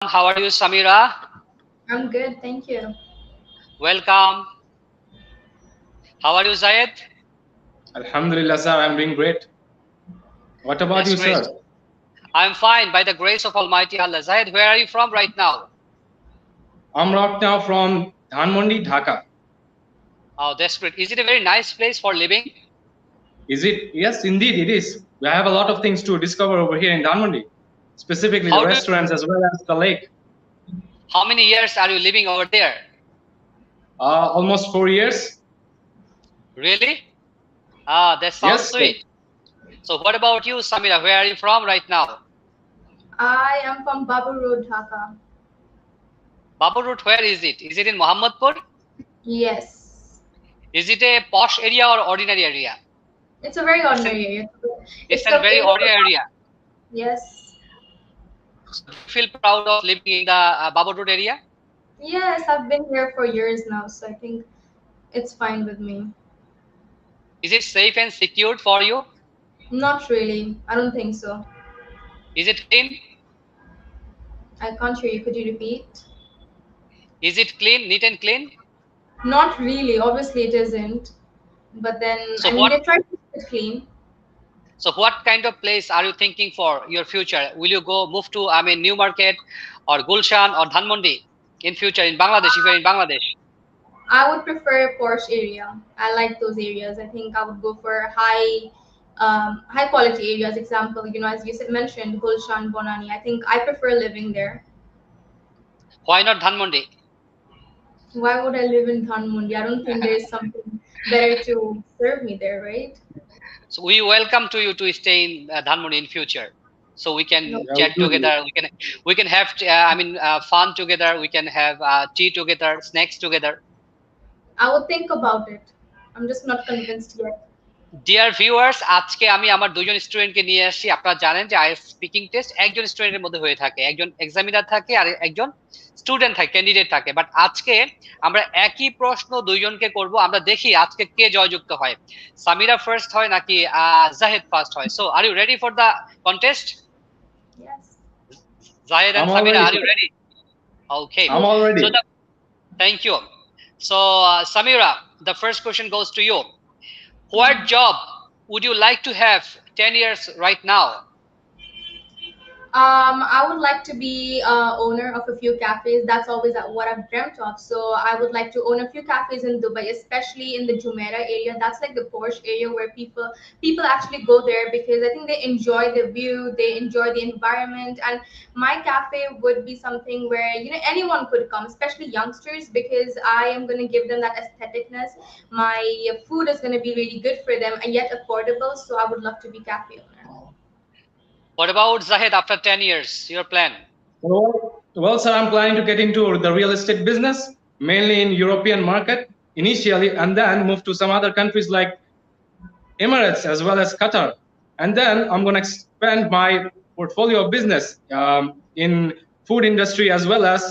How are you, Samira? I'm good, thank you. Welcome. How are you, Zayed? Alhamdulillah, sir, I'm doing great. What about That's you, great. sir? I'm fine by the grace of Almighty Allah. Zayed, where are you from right now? I'm right now from Dhanmondi, Dhaka. Oh, that's great. Is it a very nice place for living? Is it? Yes, indeed, it is. We have a lot of things to discover over here in Dhanmondi, specifically the How do restaurants as well as the lake. how many years are you living over there? Almost 4 years. Really? Ah, that sounds Yes, sir. sweet. So what about you, Samira? Where are you from right now? I am from Babu Road, Dhaka. Babu Road, where is it? Is it in Mohammadpur? Yes. Is it a posh area or ordinary area? It's a very It's an ordinary area. it's It's a the very area. ordinary area. Yes. So do you feel proud of living in the Babu Road area? Yes, I've been here for years now, so I think it's fine with me. Is it safe and secured for you? Not really. I don't think so. Is it clean? I can't hear you. Could you repeat? Is it clean, neat and clean? Not really. Obviously, it isn't. But then, So I mean, what they try to keep it clean. so what kind of place are you thinking for your future? Will you go move to New Market or Gulshan or Dhanmondi in future in Bangladesh if you're in Bangladesh? I would prefer a Porsche area. I like those areas. I think I would go for high quality areas. Example, as you mentioned, Gulshan, Bonani. I think I prefer living there. Why not Dhanmondi? Why would I live in Dhanmondi? I don't think there's something better to serve me there, right? So we welcome to you to stay in Dhanmondi in future. So we No, can Yeah, chat we do. together. We can have fun together. We can have tea together, snacks together. I would think about it. I'm just not convinced yet. Dear viewers, আজকে আমি আমার দুজন স্টুডেন্টকে নিয়ে আসছি। আপনারা জানেন যে আইএলটিএস স্পিকিং টেস্ট একজন স্টুডেন্টের মধ্যে হয়ে থাকে, একজন এক্সামিনার থাকে আর একজন স্টুডেন্ট থাকে, ক্যান্ডিডেট থাকে। বাট আজকে আমরা একই প্রশ্ন দুইজনকে করব। আমরা দেখি আজকে কে জয়যুক্ত হয়, সামিরা ফার্স্ট হয় নাকি জাহেদ ফার্স্ট হয়। So are you ready for the contest? Yes. Jahed I'm and all Samira, ready, are you sir. Ready? Okay, I'm all so ready. Thank you. So Samira, the first question goes to you. What job would you like to have 10 years right now? I would like to be owner of a few cafes. That's always what I've dreamt of. So I would like to own a few cafes in Dubai, especially in the Jumeirah area. That's like the Porsche area where people actually go there because I think they enjoy the view, they enjoy the environment, and my cafe would be something where anyone could come, especially youngsters, because I am going to give them that aestheticness. My food is going to be really good for them and yet affordable. So I would love to be cafe owner. What about Zahid after 10 years? Your plan? Well, sir, I'm planning to get into the real estate business, mainly in European market initially, and then move to some other countries like Emirates as well as Qatar. And then I'm going to expand my portfolio of business in food industry as well as,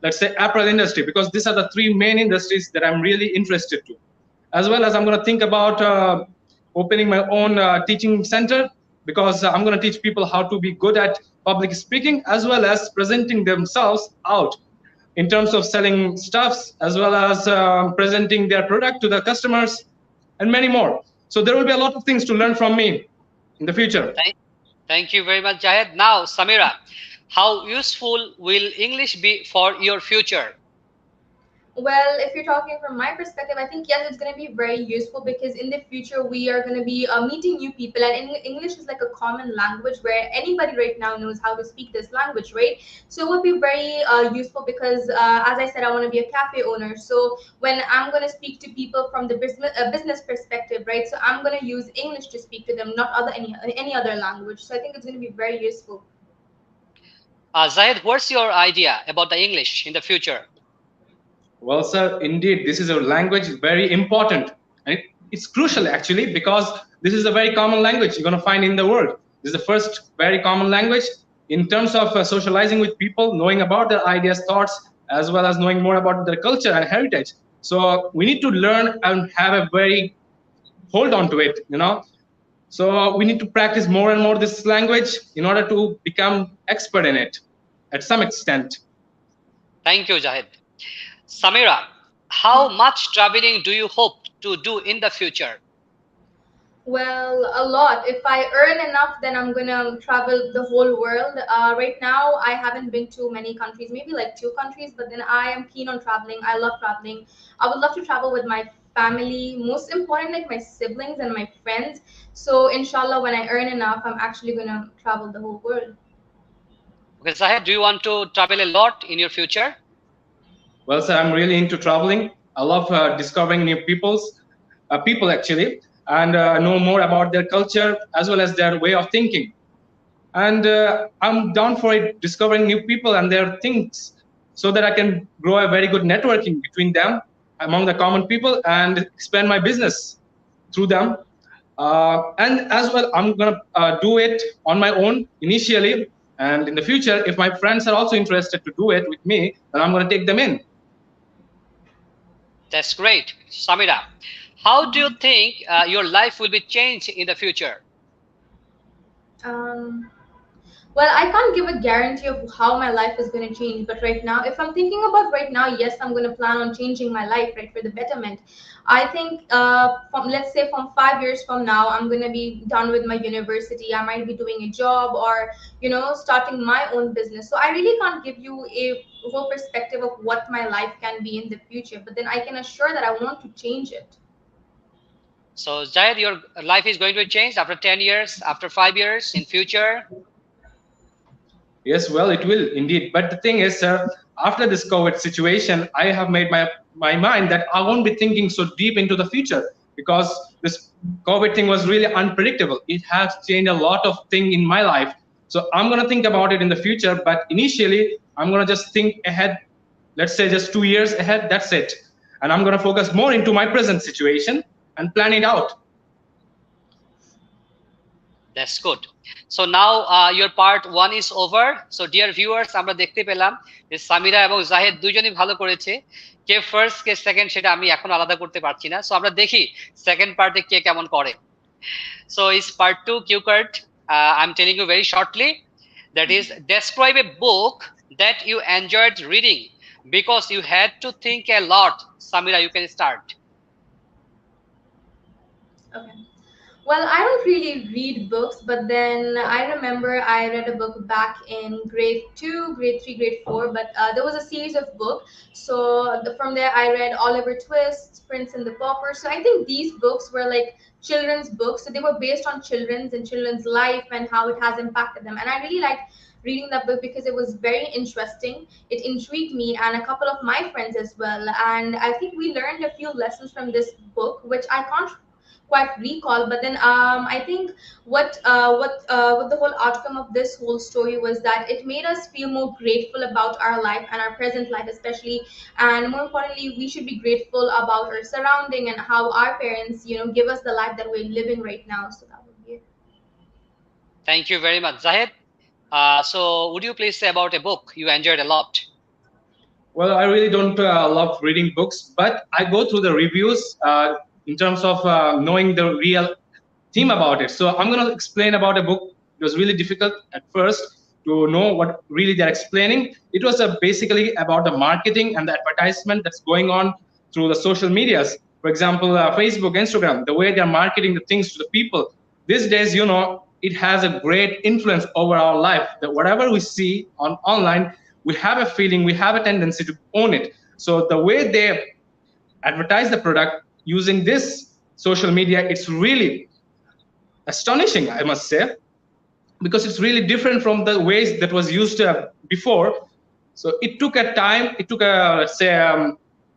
let's say, apparel industry, because these are the three main industries that I'm really interested to. As well as I'm going to think about opening my own teaching center, because I'm going to teach people how to be good at public speaking as well as presenting themselves out in terms of selling stuffs as well as presenting their product to the customers and many more. So there will be a lot of things to learn from me in the future. Thank you very much, Zahid. Now, Samira, how useful will English be for your future? Well, if you're talking from my perspective, I think yes, it's going to be very useful because in the future we are going to be meeting new people, and English is like a common language where anybody right now knows how to speak this language, right? So it would be very useful because, as I said, I want to be a cafe owner. So when I'm going to speak to people from the business perspective, right? So I'm going to use English to speak to them, not any other language. So I think it's going to be very useful. Zahid, what's your idea about the English in the future? Well, sir, indeed, this is a language very important. And it's crucial, actually, because this is a very common language you're going to find in the world. This is the first very common language in terms of socializing with people, knowing about their ideas, thoughts, as well as knowing more about their culture and heritage. So we need to learn and have a very hold on to it. So we need to practice more and more this language in order to become expert in it. at some extent. Thank you, Jahid. Samira, how much traveling do you hope to do in the future? Well, a lot. If I earn enough, then I'm gonna travel the whole world. Right now, I haven't been to many countries, maybe like two countries, but then I am keen on traveling. I love traveling. I would love to travel with my family, most important, like my siblings and my friends. So, inshallah, when I earn enough, I'm actually gonna travel the whole world. Okay, Zahid, do you want to travel a lot in your future? Well, sir, I'm really into traveling. I love discovering new people actually, and know more about their culture as well as their way of thinking. And I'm down for it, discovering new people and their things, so that I can grow a very good networking between them, among the common people, and expand my business through them. And as well, I'm gonna do it on my own initially, and in the future, if my friends are also interested to do it with me, then I'm gonna take them in. That's great. Samira, how do you think your life will be changed in the future? Um, Well, I can't give a guarantee of how my life is going to change, but right now, if I'm thinking about right now, yes, I'm going to plan on changing my life, right, for the betterment. I think, from let's say from 5 years from now, I'm going to be done with my university. I might be doing a job or, starting my own business. So I really can't give you a whole perspective of what my life can be in the future, but then I can assure that I want to change it. So, Zahid, your life is going to change after 10 years, after 5 years, in future? Yes, well, it will indeed. But the thing is, sir, after this COVID situation, I have made my mind that I won't be thinking so deep into the future, because this COVID thing was really unpredictable. It has changed a lot of things in my life. So I'm going to think about it in the future. But initially, I'm going to just think ahead, let's say just 2 years ahead. That's it. And I'm going to focus more into my present situation and plan it out. That's good. So now your part 1 is over. So dear viewers, আমরা দেখতে পেলাম যে সামিরা এবং জাহেদ দুইজনই ভালো করেছে। কে first কে second সেটা আমি এখন আলাদা করতে পারছি না। সো আমরা দেখি সেকেন্ড পার্টে কে কেমন করে। So is part 2 cue card. I'm telling you very shortly. That is, describe a book that you enjoyed reading because you had to think a lot. Samira, you can start. Okay. Well, I don't really read books, but then I remember I read a book back in grade 2, grade 3, grade 4, but there was a series of books. So from there, I read Oliver Twist, Prince and the Pauper. So I think these books were like children's books. So they were based on children's life and how it has impacted them. And I really liked reading that book because it was very interesting. It intrigued me and a couple of my friends as well. And I think we learned a few lessons from this book, which I can't quite recall, but then I think what the whole outcome of this whole story was that it made us feel more grateful about our life and our present life especially, and more importantly we should be grateful about our surrounding and how our parents give us the life that we're living right now. So that would be it. Thank you very much, Zahid. So would you please say about a book you enjoyed a lot? Well, I really don't love reading books, but I go through the reviews in terms of knowing the real theme about it. So I'm going to explain about a book. It was really difficult at first to know what really they're explaining. It was basically about the marketing and the advertisement that's going on through the social medias. For example, Facebook, Instagram, the way they're marketing the things to the people. These days, it has a great influence over our life. That whatever we see on online, we have a feeling, we have a tendency to own it. So the way they advertise the product using this social media, it's really astonishing, I must say, because it's really different from the ways that was used before. So it took let's say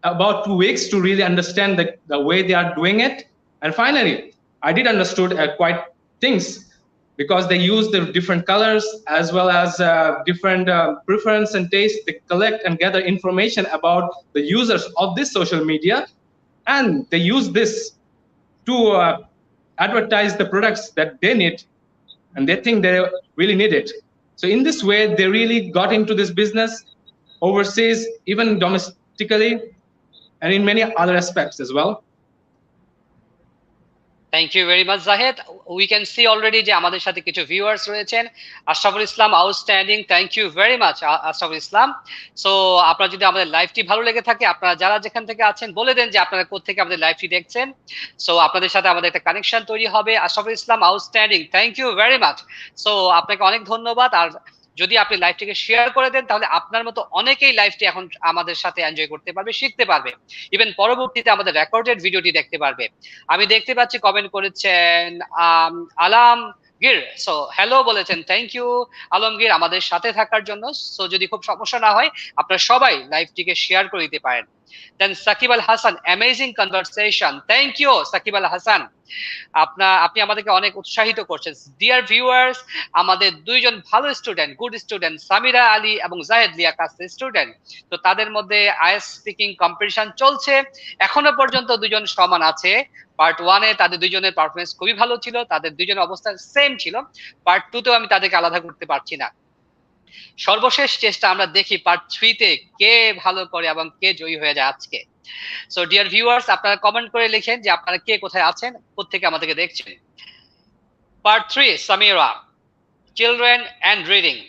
about 2 weeks to really understand the way they are doing it. And finally, I did understood quite things, because they use the different colors as well as different preference and taste. They collect and gather information about the users of this social media, and they use this to advertise the products that they need and they think they really need it. So in this way, they really got into this business overseas, even domestically, and in many other aspects as well. Thank you very much Jahed. We can see already যে আমাদের সাথে কিছু viewers রয়েছেন। Ashraful Islam, outstanding, thank you very much Ashraful Islam. So আপনার যদি আমাদের লাইভটি ভালো লেগে থাকে, আপনারা যারা যেখান থেকে আছেন বলে দেন যে আপনারা কোত্থেকে আমাদের লাইভটি দেখছেন। সো আপনাদের সাথে আমাদের একটা কানেকশন তৈরি হবে। Ashraful Islam, outstanding, thank you very much. So আপনাকে অনেক ধন্যবাদ। আর যদি আপনি লাইভটিকে শেয়ার করে দেন তাহলে আপনার মতো অনেকেই লাইভটি এখন আমাদের সাথে এনজয় করতে পারবে, শিখতে পারবে, ইভেন পরবর্তীতে আমাদের রেকর্ডেড ভিডিওটি দেখতে পারবে। আমি দেখতে পাচ্ছি কমেন্ট করেছেন আলমগীর। সো হ্যালো বলেছেন, থ্যাংক ইউ আলমগীর আমাদের সাথে থাকার জন্য। সো যদি খুব সমস্যা না হয় আপনারা সবাই লাইভটিকে শেয়ার করে দিতে পারেন। Then Shakib Al Hasan, amazing conversation, thank you Shakib Al Hasan. আপনি আমাদেরকে অনেক উৎসাহিত করছেন। ডিয়ার ভিউয়ার্স, আমাদের দুইজন ভালো student, good student, Samira Ali এবং জাহেদ লিয়াকাত স্টুডেন্ট। তো তাদের মধ্যে আইএলটিএস স্পিকিং কম্পিটিশন চলছে। এখনো পর্যন্ত দুজন সমান আছে। পার্ট 1-এ তাদের দুইজনের পারফরমেন্স খুবই ভালো ছিল, তাদের দুইজনের অবস্থা সেম ছিল। পার্ট 2-তেও আমি তাদেরকে আলাদা করতে পারছি না। সর্বশেষ চেষ্টা আমরা দেখি পার্ট 3-তে কে ভালো করে এবং কে জয়ী হয়ে যায় আজকে। সো ডিয়ার ভিউয়ার্স, আপনারা কমেন্ট করে লিখেন যে আপনারা কে কোথায় আছেন, কোত্থেকে আমাদেরকে দেখছেন। Part 3, Samira, children and reading.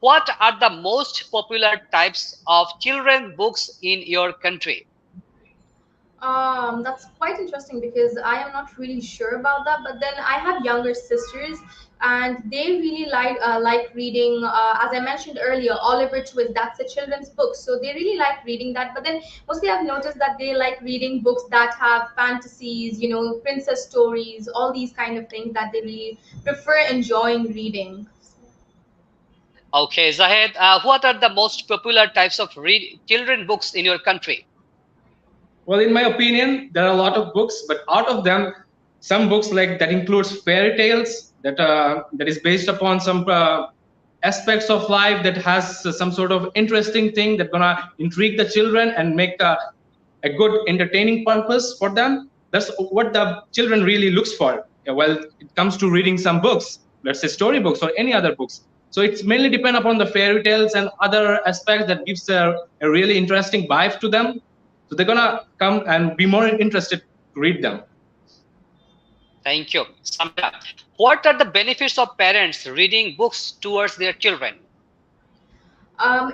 What are the most popular types of children books in your country? That's quite interesting because I am not really sure about that. But then I have younger sisters, and they really like reading. As I mentioned earlier, Oliver Twist. That's a children's book, so they really like reading that. But then mostly I've noticed that they like reading books that have fantasies, princess stories, all these kind of things that they really prefer enjoying reading. Okay, Zahed, what are the most popular types of children books in your country? Well, in my opinion, there are a lot of books, but out of them, some books like that includes fairy tales that is based upon some aspects of life that has some sort of interesting thing that gonna intrigue the children and make a good entertaining purpose for them. That's what the children really looks for. Well, it comes to reading some books, let's say storybooks or any other books. So it's mainly depend upon the fairy tales and other aspects that gives a really interesting vibe to them. So they're gonna come and be more interested to read them. Thank you. Samira, what are the benefits of parents reading books towards their children?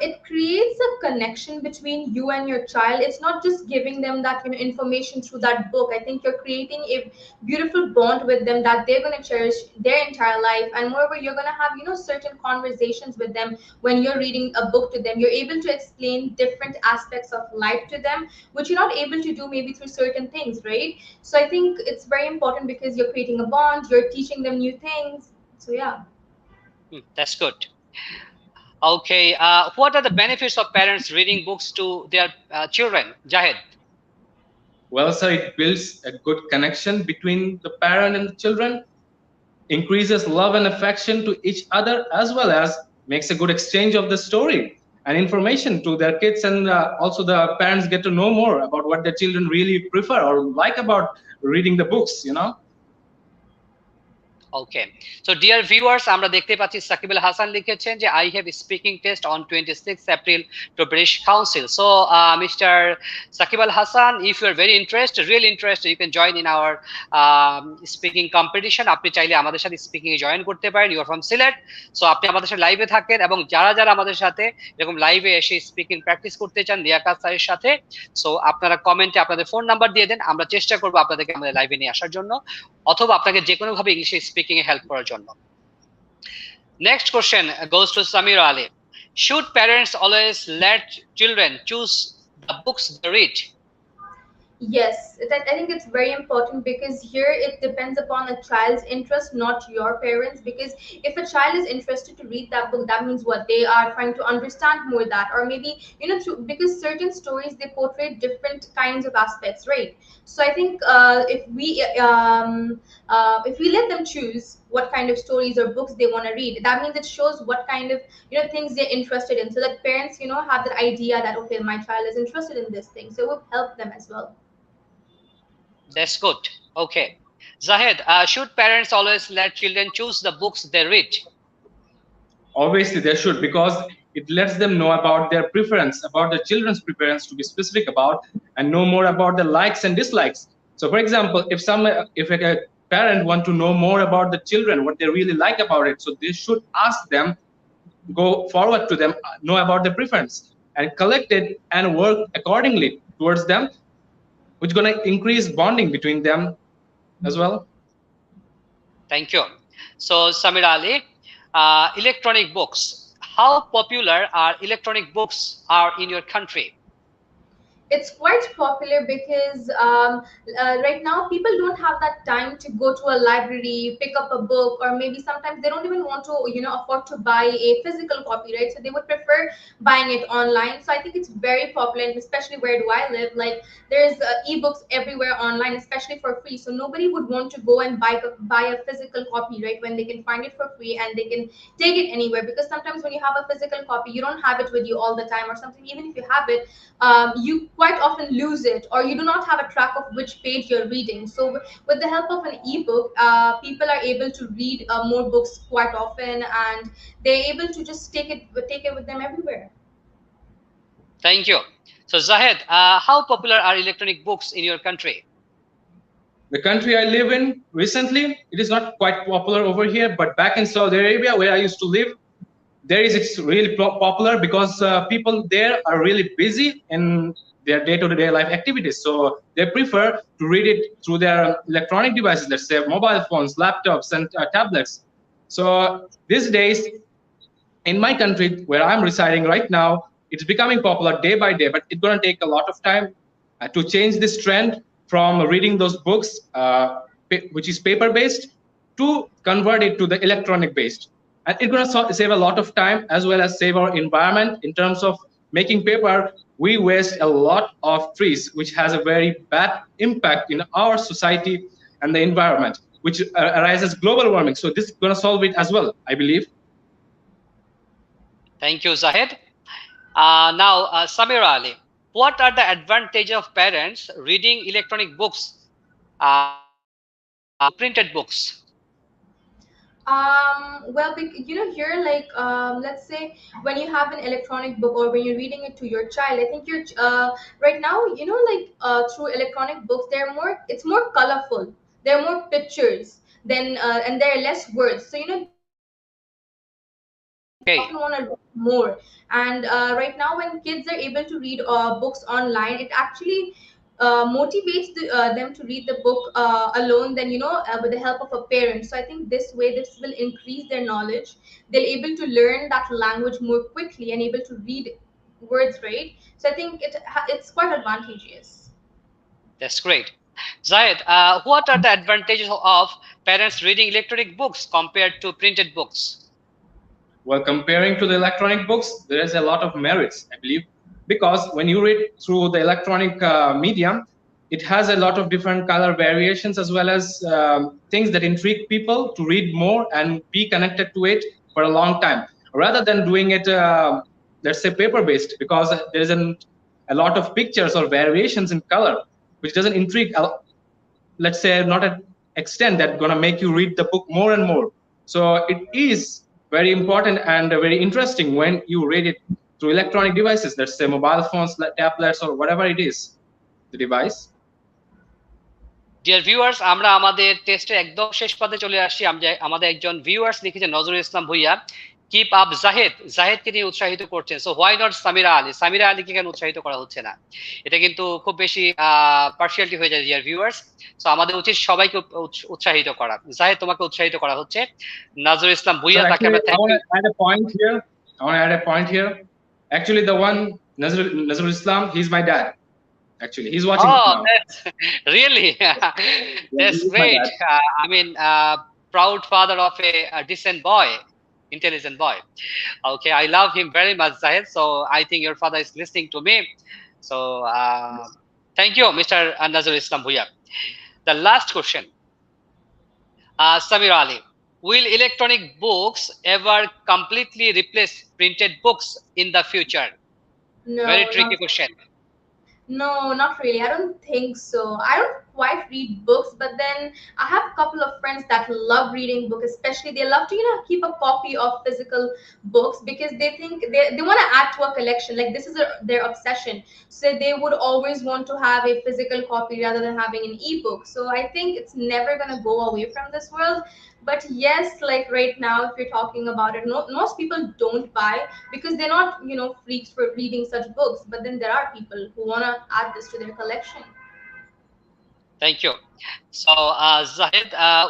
It creates a connection between you and your child. It's not just giving them that information through that book. I think you're creating a beautiful bond with them that they're going to cherish their entire life. And moreover, you're going to have certain conversations with them when you're reading a book to them. You're able to explain different aspects of life to them, which you're not able to do maybe through certain things, right? So I think it's very important because you're creating a bond. You're teaching them new things. So yeah. That's good. Okay, what are the benefits of parents reading books to their children? Jahed. Well, sir, it builds a good connection between the parent and the children, increases love and affection to each other, as well as makes a good exchange of the story and information to their kids, and also the parents get to know more about what their children really prefer or like about reading the books, Okay, so dear viewers, আমরা দেখতে পাচ্ছি সাকিব আল হাসান লিখেছেন যে I have speaking test on 26th April to British Council. So Mr. Sakib Al Hassan, if you are very interested, really interested, you can join in our speaking competition. আপনি চাইলে আমাদের সাথে speaking এ join করতে পারেন। You are from Sylhet, so আপনি আমাদের সাথে লাইভে থাকেন, এবং যারা যারা আমাদের সাথে এরকম লাইভে এসে স্পিকিং প্র্যাকটিস করতে চান লিয়াকাত স্যারের সাথে, সো আপনারা কমেন্টে আপনাদের ফোন নাম্বার দিয়ে দেন। আমরা চেষ্টা করব আপনাদেরকে আমাদের লাইভে নিয়ে আসার জন্য, অথবা আপনাকে যে কোনো ভাবে ইংলিশে স্পিকিং এ হেল্প করার জন্য। Next question goes to Samira Ali. Should parents always let children choose the books they read? Yes, I think it's very important because here it depends upon a child's interest, not your parents. Because if a child is interested to read that book, that means what they are trying to understand more that, or maybe because certain stories they portray different kinds of aspects, right? So I think if we let them choose what kind of stories or books they want to read, that means it shows what kind of things they're interested in, so that parents have that idea that okay, my child is interested in this thing, so it will help them as well. That's good. Okay. Zahed, should parents always let children choose the books they read? Obviously, they should, because it lets them know about their preference, about the children's preference to be specific about, and know more about the likes and dislikes. So, for example, if parent want to know more about the children, what they really like about it, so they should ask them, go forward to them, know about their preference, and collect it and work accordingly towards them, which is going to increase bonding between them as well. Thank you. So, Samir Ali, electronic books. How popular are electronic books are in your country? It's quite popular because right now people don't have that time to go to a library, pick up a book, or maybe sometimes they don't even want to, afford to buy a physical copy, right? So they would prefer buying it online. So I think it's very popular, and especially where do I live, like there's ebooks everywhere online, especially for free. So nobody would want to go and buy a physical copy, right? When they can find it for free and they can take it anywhere. Because sometimes when you have a physical copy, you don't have it with you all the time, or something. Even if you have it, you quite often lose it, or you do not have a track of which page you're reading. So with the help of an ebook, people are able to read more books quite often, and they're able to just take it with them everywhere. Thank you. So, Zahid, how popular are electronic books in your country? The country I live in recently, it is not quite popular over here, but back in Saudi Arabia, where I used to live, there is it's really popular because people there are really busy in their day-to-day life activities, so they prefer to read it through their electronic devices, let's say mobile phones, laptops, and tablets. So these days in my country where I'm residing right now, it's becoming popular day by day, but it's going to take a lot of time to change this trend from reading those books, which is paper based, to convert it to the electronic based. And it's going to save a lot of time as well as save our environment. In terms of making paper, we waste a lot of trees, which has a very bad impact in our society and the environment, which arises global warming. So this is going to solve it as well, I believe. Thank you, Zahid. Now, Samir Ali, what are the advantages of parents reading electronic books printed books? Well, here, like, let's say when you have an electronic book or when you're reading it to your child, I think you're right now, like through electronic books, it's more colorful. There are more pictures than, and there are less words. So they Okay. often want to read more. And right now, when kids are able to read books online, it actually motivates them to read the book alone than, with the help of a parent. So I think this will increase their knowledge. They'll able to learn that language more quickly and able to read words, right? So I think it's quite advantageous. That's great. Zahid, what are the advantages of parents reading electronic books compared to printed books? Well, comparing to the electronic books, there is a lot of merits, I believe, because when you read through the electronic medium, it has a lot of different color variations as well as things that intrigue people to read more and be connected to it for a long time, rather than doing it, let's say, paper-based, because there isn't a lot of pictures or variations in color, which doesn't intrigue, let's say, not an extent that's going to make you read the book more and more. So it is very important and very interesting when you read it through electronic devices, let's say mobile phones, tablets, or whatever it is, the device. Dear viewers, আমরা আমাদের টেস্টের একদম শেষ পথে চলে আসছি। আমাদের একজন ভিউয়ার্স লিখেছেন, নজরুল ইসলাম ভুইয়া, কিপ আপ জাহেদ, জাহেদকে নিয়ে উৎসাহিত করছেন। So why not Samira Ali, Samira আলীকে কেন উৎসাহিত করা হচ্ছে না? এটা কিন্তু খুব বেশি পার্সিয়ালিটি হয়ে যায় ডিয়ার ভিউয়ার্স। সো আমাদের উচিত সবাইকে উৎসাহিত করা। জাহেদ, তোমাকে উৎসাহিত করা হচ্ছে। নজরুল ইসলাম ভুইয়া, তাকে আমরা I want to add a point here. Actually, the one Nazrul Islam, he's my dad. Actually, he's watching Oh, now. that's really that's great. I mean, proud father of a decent boy, intelligent boy. Okay, I love him very much, Zahid. So I think your father is listening to me. So thank you, Mr. Nazrul Islam Bhuya. The last question, Samir Ali, will electronic books ever completely replace printed books in the future? No, Very tricky not question. No, not really. I don't think so. I don't quite read books, but then I have a couple of friends that love reading books, especially they love to, you know, keep a copy of physical books because they think they want to add to a collection. Like this is their obsession. So they would always want to have a physical copy rather than having an ebook. So I think it's never going to go away from this world. But yes, like right now, if you're talking about it, most people don't buy because they're not, you know, freaks for reading such books. But then there are people who want to add this to their collection. Thank you. So, Zahid,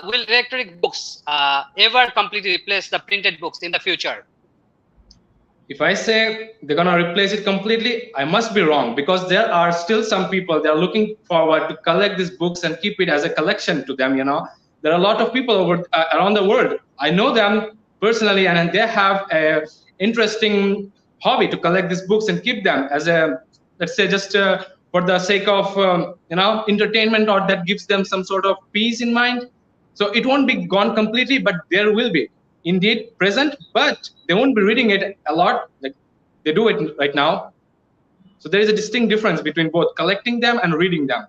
will electronic books ever completely replace the printed books in the future? If I say they're gonna replace it completely, I must be wrong, because there are still some people that are looking forward to collect these books and keep it as a collection to them. You know, there are a lot of people around the world. I know them personally, and they have a interesting hobby to collect these books and keep them as a, let's say, just for the sake of you know, entertainment, or that gives them some sort of peace in mind. So it won't be gone completely, but there will be indeed present, but they won't be reading it a lot like they do it right now. So there is a distinct difference between both collecting them and reading them.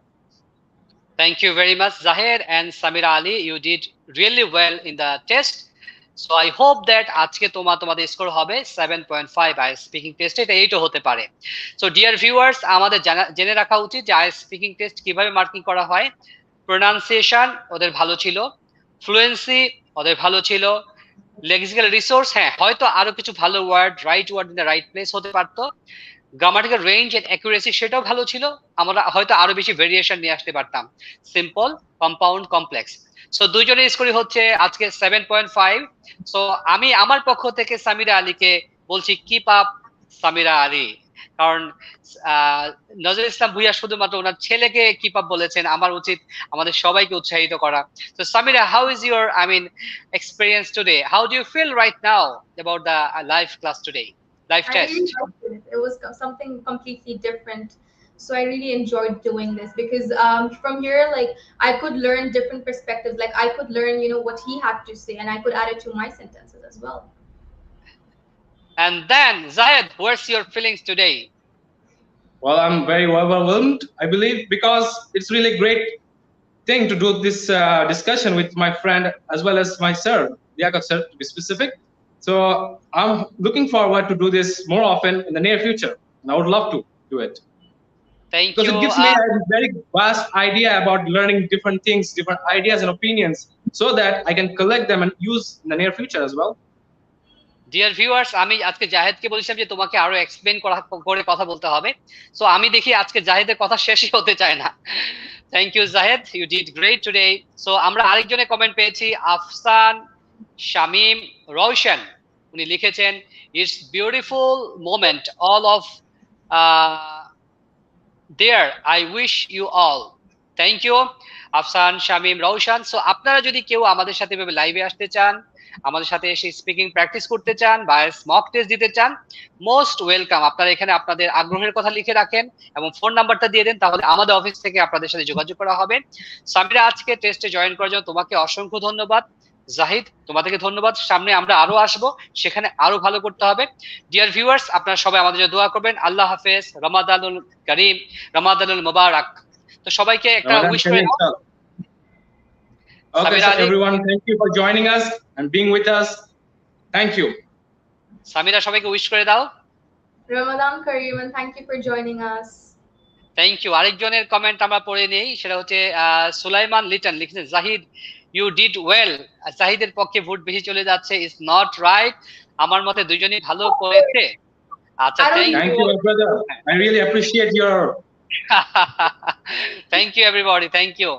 Thank you very much, Zahid and Samira Ali. You did really well in the test. So I hope that আজকে তোমাদের score হবে 7.5 IELTS speaking test, এটা 8ও হতে পারে। So dear viewers, আমাদের জেনে রাখা উচিত যে IELTS স্পিকিং টেস্ট কিভাবে মার্কিং করা হয়। প্রোনাউন্সিয়েশন ওদের ভালো ছিল, ফ্লুয়েন্সি ওদের ভালো ছিল, লেক্সিক্যাল রিসোর্স হ্যাঁ হয়তো আরো কিছু ভালো word, right word in the right place হতে পারতো, গ্রামাটিক্যাল রেঞ্জ এন্ড অ্যাকুরেসি সেটাও ভালো ছিল, আমরা হয়তো আরো বেশি ভেরিয়েশন নিয়ে আসতে পারতাম, সিম্পল, কম্পাউন্ড, কমপ্লেক্স। সো দুইজনের স্কোরই হচ্ছে আজকে 7.5। সো আমি আমার পক্ষ থেকে সামিরা আলীকে বলছি কিপ আপ সামিরা আলী, কারণ নজরুল ইসলাম ভুইয়া শুধুমাত্র ওনার ছেলেকে কিপ আপ বলেছেন, আমার উচিত আমাদের সবাইকে উৎসাহিত করা। So Samira, how is your, I mean, experience today? How do you feel right now about the live class today, live I test? really liked it. It was something completely different. So I really enjoyed doing this because from here, like I could learn different perspectives. Like I could learn, you know, what he had to say, and I could add it to my sentences as well. And then Zahid, what's your feelings today? Well, I'm very overwhelmed, I believe, because it's really great thing to do this discussion with my friend as well as my sir, Liakat sir, to be specific. So I'm looking forward to do this more often in the near future, and I would love to do it. Thank Because you. it gives me a very vast idea about learning different things, different ideas and opinions, so that I can collect them and use in the near future as well. Dear viewers, আমি আজকে জাহেদকে বলেছিলাম যে তোমাকে আরো explain করে কথা বলতে হবে। সো আমি দেখি আজকে জাহেদের কথা শেষই হতে চায় না। Thank you Jahed, you did great today. So আমরা আরেকজনের কমেন্ট পেয়েছি, আফসান শামিম রওশন, উনি লিখেছেন it's beautiful moment all of there, I wish you all. Thank you Afsan Shamim Roshan. So আপনারা যদি কেউ আমাদের সাথে এভাবে লাইভে আসতে চান, আমাদের সাথে এসে স্পিকিং প্র্যাকটিস করতে চান বা মক টেস্ট দিতে চান, মোস্ট ওয়েলকাম। আপনারা এখানে আপনাদের আগ্রহের কথা লিখে রাখেন এবং ফোন নাম্বারটা দিয়ে দেন, তাহলে আমাদের অফিস থেকে আপনাদের সাথে যোগাযোগ করা হবে। সামিরা, আজকে টেস্টে জয়েন করার জন্য তোমাকে অসংখ্য ধন্যবাদ। জাহিদ, তোমাদেরকে ধন্যবাদ। সামনে আমরা আরো আসবো, সেখানে আরো ভালো করতে হবে। ডিয়ার ভিউয়ার্স, আপনারা সবাই আমাদের জন্য দোয়া করবেন। আল্লাহ হাফেজ, রমাদানুল করিম, রমাদানুল মুবারক। তো সবাইকে একটা উইশ করে দাও। Okay, so everyone, thank you for joining us and being with us. Thank you. Samira, সবাইকে উইশ করে দাও। Ramadan Kareem, and thank you for joining us. Thank you. আরেকজনের কমেন্ট আমরা পড়ে নেই, সেটা হচ্ছে সুলাইমান লিটন লিখেছেন, জাহিদ ইউ ডিড ওয়েল। জাহিদের পক্ষে ভোট বেশি চলে যাচ্ছে, ইজ নট রাইট। আমার মতে দুইজনই ভালো করেছে। আচ্ছা, thank you brother, I really appreciate your thank you everybody, thank you.